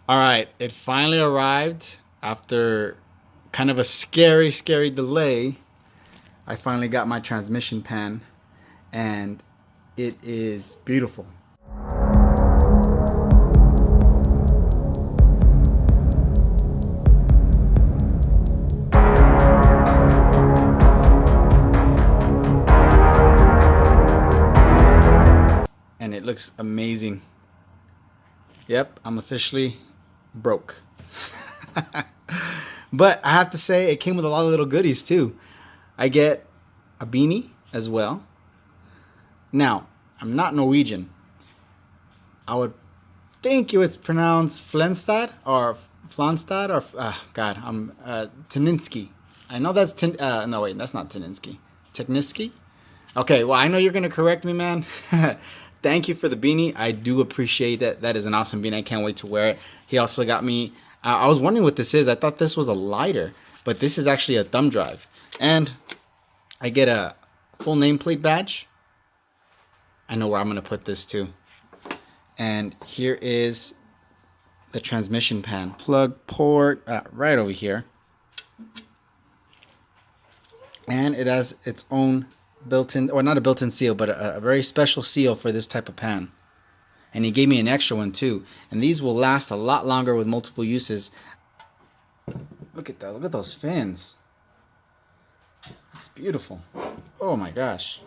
All right, it finally arrived after kind of a scary delay. I finally got my transmission pan, and it is beautiful. And it looks amazing. Yep, I'm officially broke. But I have to say, it came with a lot of little goodies too. I get a beanie as well. Now, I'm not Norwegian. I would think it was pronounced Flenstad or Flanstad or God, I'm Teninsky. I know that's no wait, that's not Teninsky. Tekniski? Okay, well, I know you're gonna correct me, man. Thank you for the beanie. I do appreciate that. That is an awesome beanie. I can't wait to wear it. He also got me, I was wondering what this is. I thought this was a lighter, but this is actually a thumb drive. And I get a full nameplate badge. I know where I'm going to put this too. And here is the transmission pan. Plug port right over here. And it has its own built-in, or not a built-in seal, but a very special seal for this type of pan. And he gave me an extra one too. And these will last a lot longer with multiple uses. Look at that. Look at those fins. It's beautiful. Oh my gosh.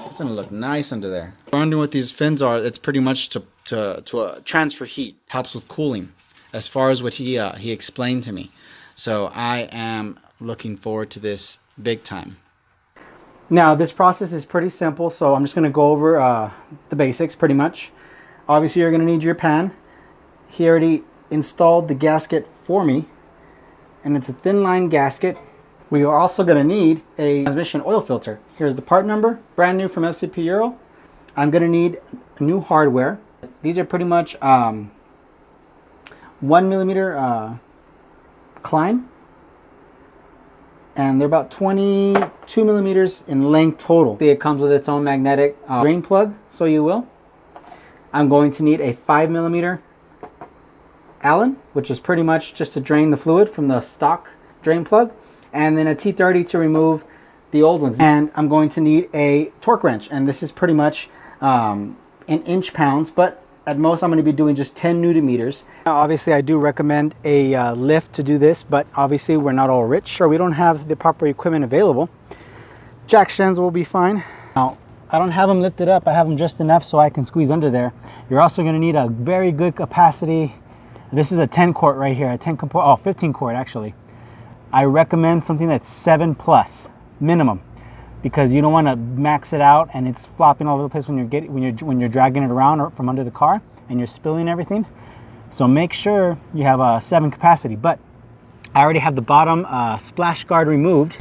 It's gonna look nice under there. Wondering what these fins are. It's pretty much to transfer heat. Helps with cooling, as far as what he explained to me. So I am looking forward to this big time. Now this process is pretty simple, so I'm just going to go over the basics pretty much. Obviously you're going to need your pan. He already installed the gasket for me, and it's a thin line gasket. We are also going to need a transmission oil filter. Here's the part number, brand new from FCP Euro. I'm going to need new hardware. These are pretty much 1mm climb, and they're about 22 millimeters in length total. It comes with its own magnetic drain plug, so you will. I'm going to need a 5mm Allen, which is pretty much just to drain the fluid from the stock drain plug, and then a T30 to remove the old ones. And I'm going to need a torque wrench, and this is pretty much in inch pounds, but at most I'm going to be doing just 10 Newton meters. Now, obviously I do recommend a lift to do this, but obviously we're not all rich, or we don't have the proper equipment available. Jack stands will be fine. Now, I don't have them lifted up, I have them just enough so I can squeeze under there. You're also going to need a very good capacity. This is a 10 quart right here, a 15 quart actually. I recommend something that's 7+ minimum, because you don't want to max it out and it's flopping all over the place when you're dragging it around from under the car and you're spilling everything. So make sure you have a 7 capacity. But I already have the bottom splash guard removed.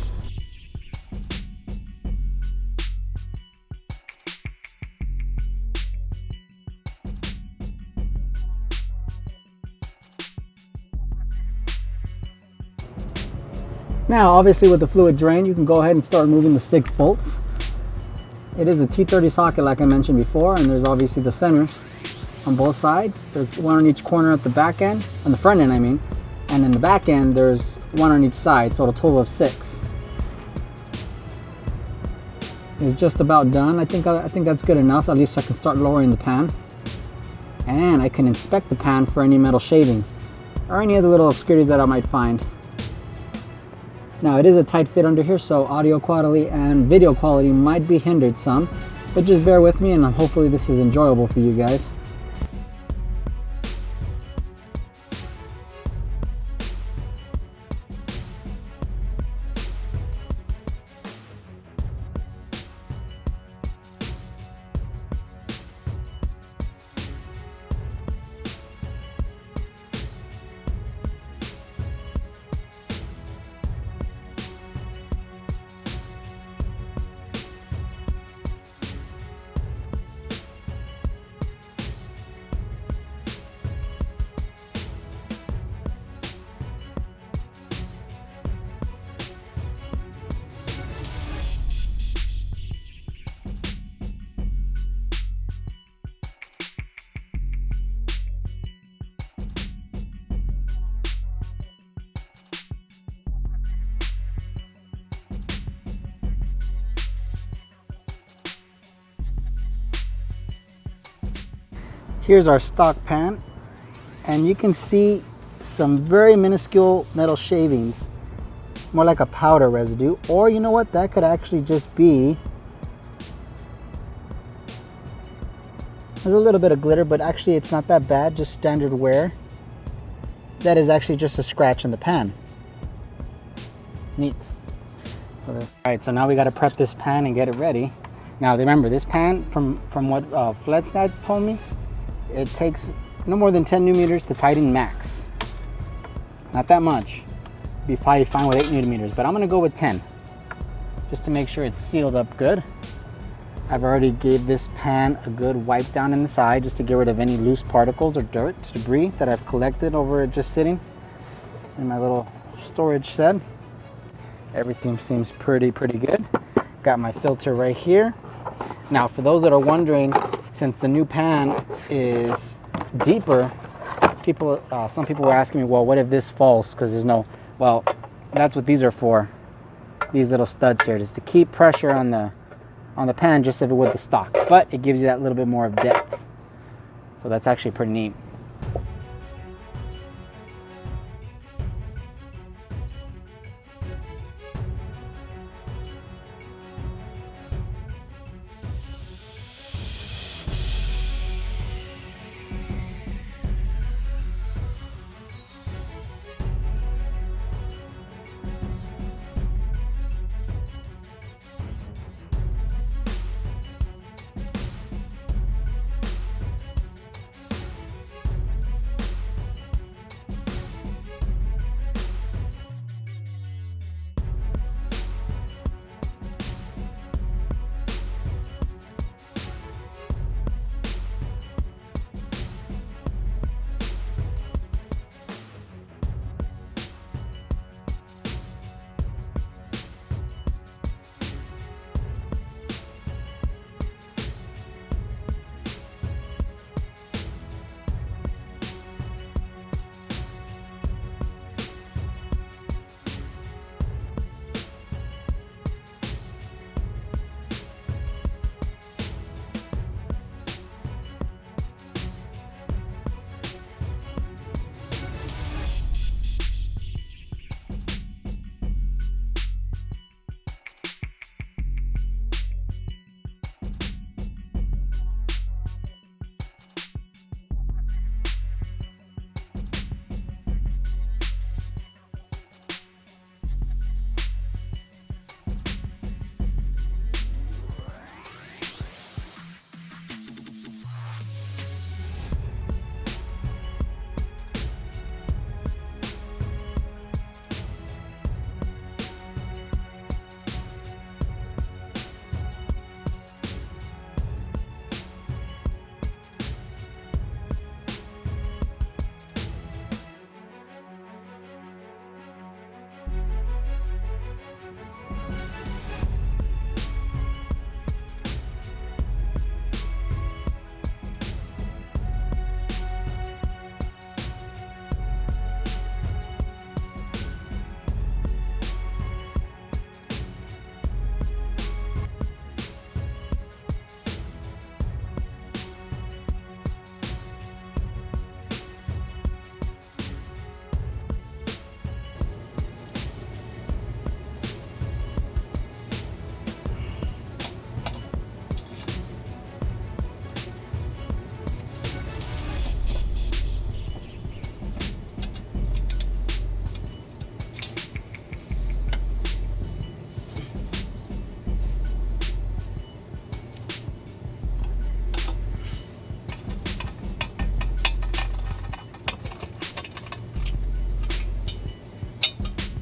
Now, obviously with the fluid drain, you can go ahead and start removing the 6 bolts. It is a T30 socket like I mentioned before, and there's obviously the center on both sides. There's one on each corner at the back end, on the front end I mean, and in the back end there's one on each side, so a total of 6. It's just about done. I think that's good enough. At least I can start lowering the pan, and I can inspect the pan for any metal shavings or any other little obscurities that I might find. Now it is a tight fit under here, so audio quality and video quality might be hindered some, but just bear with me and hopefully this is enjoyable for you guys. Here's our stock pan, and you can see some very minuscule metal shavings, more like a powder residue, or you know what, that could actually just be, there's a little bit of glitter, but actually it's not that bad, just standard wear. That is actually just a scratch in the pan. Neat. Alright, so now we got to prep this pan and get it ready. Now remember, this pan, from what Flet's dad told me, it takes no more than 10 newton meters to tighten max. Not that much. Be fine with 8 newton meters, but I'm going to go with 10, just to make sure it's sealed up good. I've already gave this pan a good wipe down in the side, just to get rid of any loose particles or dirt, debris that I've collected over it just sitting in my little storage shed. Everything seems pretty good. Got my filter right here. Now, for those that are wondering, since the new pan is deeper, some people were asking me, well, what if this falls? Because there's no, well, that's what these are for. These little studs here, just to keep pressure on the pan, just as it would the stock, but it gives you that little bit more of depth. So that's actually pretty neat.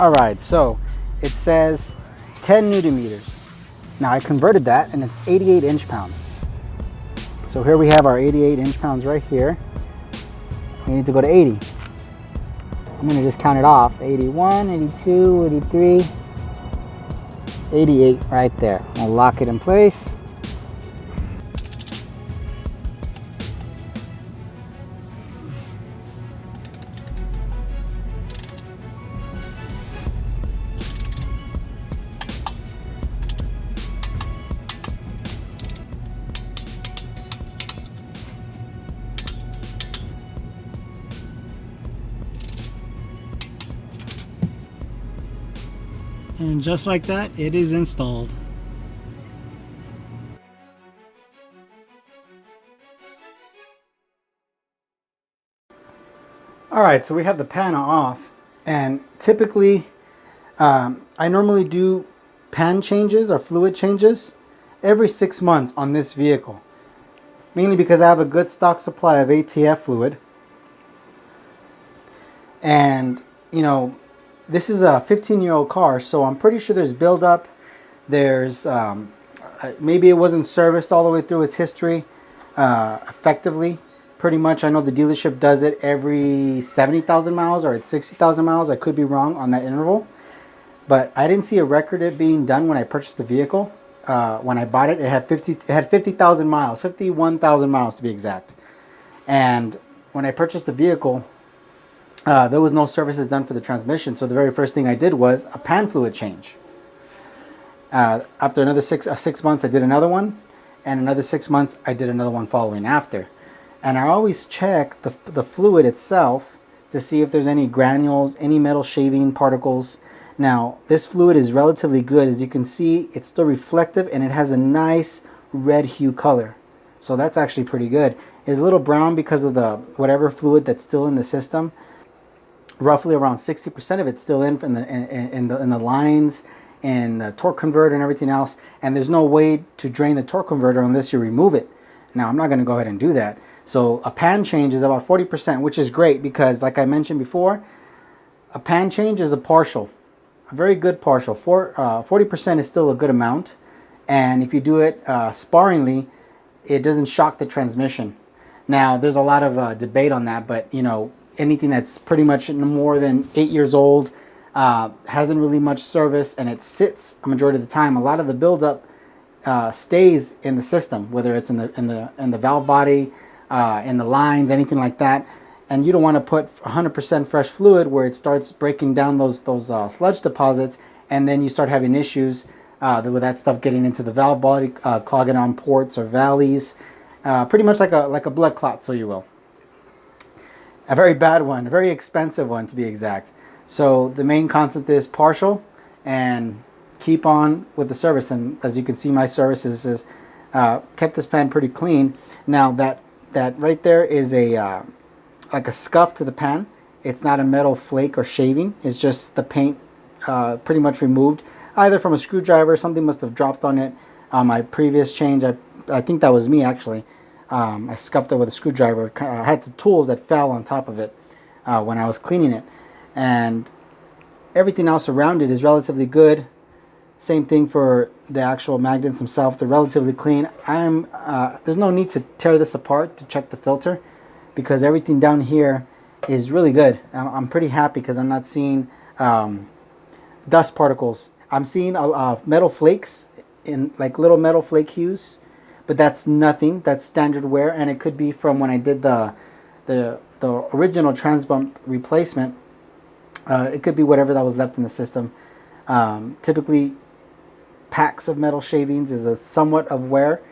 All right, so it says 10 newton meters. Now I converted that and it's 88 inch-pounds. So here we have our 88 inch-pounds right here. We need to go to 80. I'm gonna just count it off. 81, 82, 83, 88 right there. I'll lock it in place. And just like that, it is installed. Alright, so we have the pan off, and typically I normally do pan changes or fluid changes every 6 months on this vehicle, mainly because I have a good stock supply of ATF fluid. And you know, this is a 15-year-old car, so I'm pretty sure there's buildup. There's maybe it wasn't serviced all the way through its history effectively. Pretty much, I know the dealership does it every 70,000 miles or at 60,000 miles. I could be wrong on that interval, but I didn't see a record of it being done when I purchased the vehicle. When I bought it, it had 50,000 miles, 51,000 miles to be exact. And when I purchased the vehicle, there was no services done for the transmission. So the very first thing I did was a pan fluid change. After another 6 months, I did another one, and another 6 months, I did another one following after. And I always check the fluid itself to see if there's any granules, any metal shaving particles. Now, this fluid is relatively good. As you can see, it's still reflective and it has a nice red hue color. So that's actually pretty good. It's a little brown because of the whatever fluid that's still in the system. Roughly around 60% of it's still in the lines and the torque converter and everything else. And there's no way to drain the torque converter unless you remove it. Now, I'm not going to go ahead and do that. So a pan change is about 40%, which is great because, like I mentioned before, a pan change is a partial, a very good partial. 40% is still a good amount, and if you do it sparingly, it doesn't shock the transmission. Now, there's a lot of debate on that, but you know, anything that's pretty much more than 8 years old hasn't really much service, and it sits a majority of the time. A lot of the buildup stays in the system, whether it's in the valve body, in the lines, anything like that. And you don't want to put 100% fresh fluid where it starts breaking down those sludge deposits, and then you start having issues with that stuff getting into the valve body, clogging on ports or valleys, pretty much like a blood clot, so you will. A very bad one, a very expensive one to be exact. So the main concept is partial and keep on with the service. And as you can see, my services is kept this pan pretty clean. Now that right there is a like a scuff to the pan. It's not a metal flake or shaving. It's just the paint pretty much removed, either from a screwdriver. Something must have dropped on it. My previous change, I think that was me actually. I scuffed it with a screwdriver. I had some tools that fell on top of it when I was cleaning it, and everything else around it is relatively good. Same thing for the actual magnets themselves. They're relatively clean. There's no need to tear this apart to check the filter because everything down here is really good. I'm pretty happy because I'm not seeing dust particles. I'm seeing metal flakes in like little metal flake hues, but that's nothing. That's standard wear, and it could be from when I did the original trans bump replacement. It could be whatever that was left in the system. Typically, packs of metal shavings is a somewhat of wear,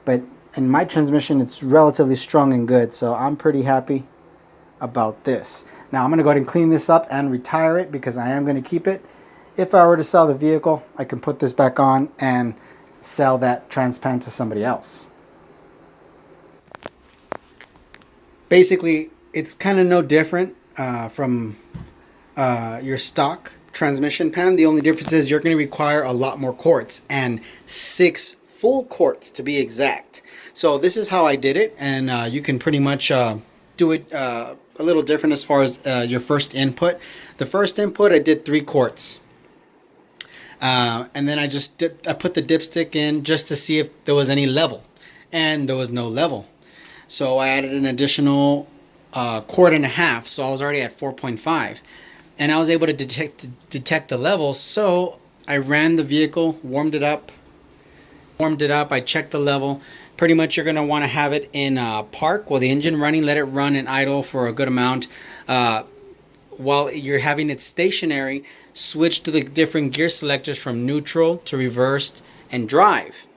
but in my transmission it's relatively strong and good, so I'm pretty happy about this. Now I'm going to go ahead and clean this up and retire it because I am going to keep it. If I were to sell the vehicle, I can put this back on and sell that transpan to somebody else. Basically, it's kind of no different from your stock transmission pan. The only difference is you're going to require a lot more quarts, and 6 full quarts to be exact. So this is how I did it, and you can pretty much do it a little different as far as your first input. The first input I did 3 quarts, and then I put the dipstick in just to see if there was any level, and there was no level. So I added an additional quart and a half, so I was already at 4.5. And I was able to detect the levels, so I ran the vehicle, warmed it up, I checked the level. Pretty much you're going to want to have it in park while the engine running, let it run and idle for a good amount. While you're having it stationary, switch to the different gear selectors from neutral to reversed and drive.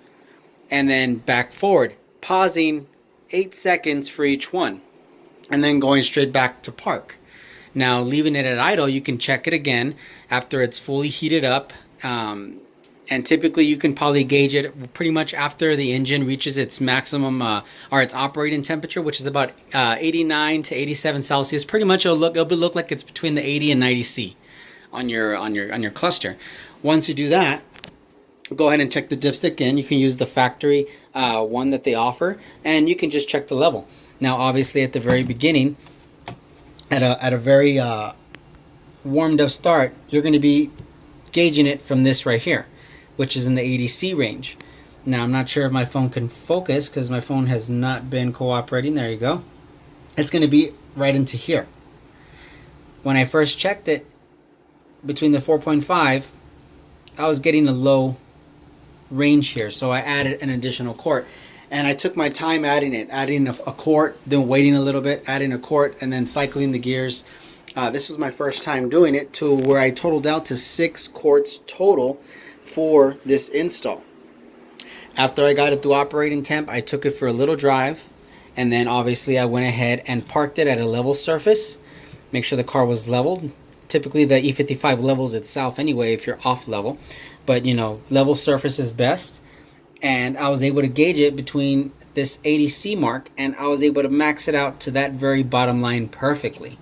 And then back forward, pausing 8 seconds for each one. And then going straight back to park. Now, leaving it at idle, you can check it again after it's fully heated up And typically you can probably gauge it pretty much after the engine reaches its maximum or its operating temperature, which is about 89 to 87 Celsius. Pretty much it'll look like it's between the 80 and 90 C on your cluster. Once you do that, go ahead and check the dipstick in. You can use the factory one that they offer, and you can just check the level. Now, obviously, at the very beginning, at a very warmed up start, you're going to be gauging it from this right here, which is in the 80 C range. Now, I'm not sure if my phone can focus because my phone has not been cooperating. There you go. It's going to be right into here. When I first checked it, between the 4.5, I was getting a low range here, so I added an additional quart, and I took my time adding a quart, then waiting a little bit, adding a quart, and then cycling the gears. This was my first time doing it, to where I totaled out to 6 quarts total for this install. After I got it through operating temp, I took it for a little drive, and then obviously I went ahead and parked it at a level surface, make sure the car was leveled. Typically the E55 levels itself anyway if you're off level, but you know, level surface is best. And I was able to gauge it between this 80 C mark, and I was able to max it out to that very bottom line perfectly.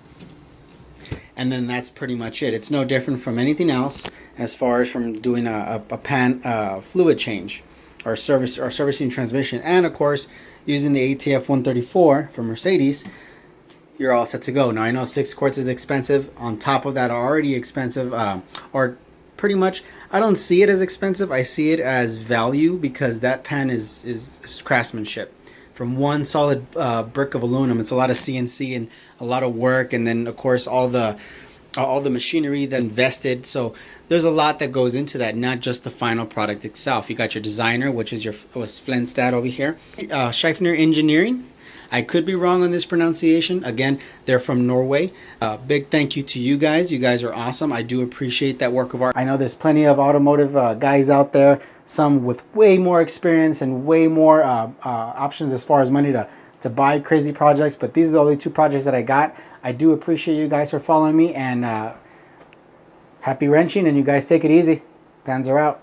And then that's pretty much it. It's no different from anything else as far as from doing a fluid change or servicing transmission, and of course using the ATF 134 from Mercedes. You're all set to go. Now I know 6 quarts is expensive. On top of that, already expensive, or pretty much, I don't see it as expensive. I see it as value, because that pan is craftsmanship. From one solid brick of aluminum, it's a lot of CNC and a lot of work, and then of course all the machinery that invested. So there's a lot that goes into that, not just the final product itself. You got your designer, which is was Flintstad over here, SCHNEIDER Engineering. I could be wrong on this pronunciation. Again, they're from Norway. Big thank you to you guys. You guys are awesome. I do appreciate that work of art. I know there's plenty of automotive guys out there, some with way more experience and way more options as far as money to buy crazy projects, but these are the only 2 projects that I got. I do appreciate you guys for following me, and happy wrenching, and you guys take it easy. Panzer out.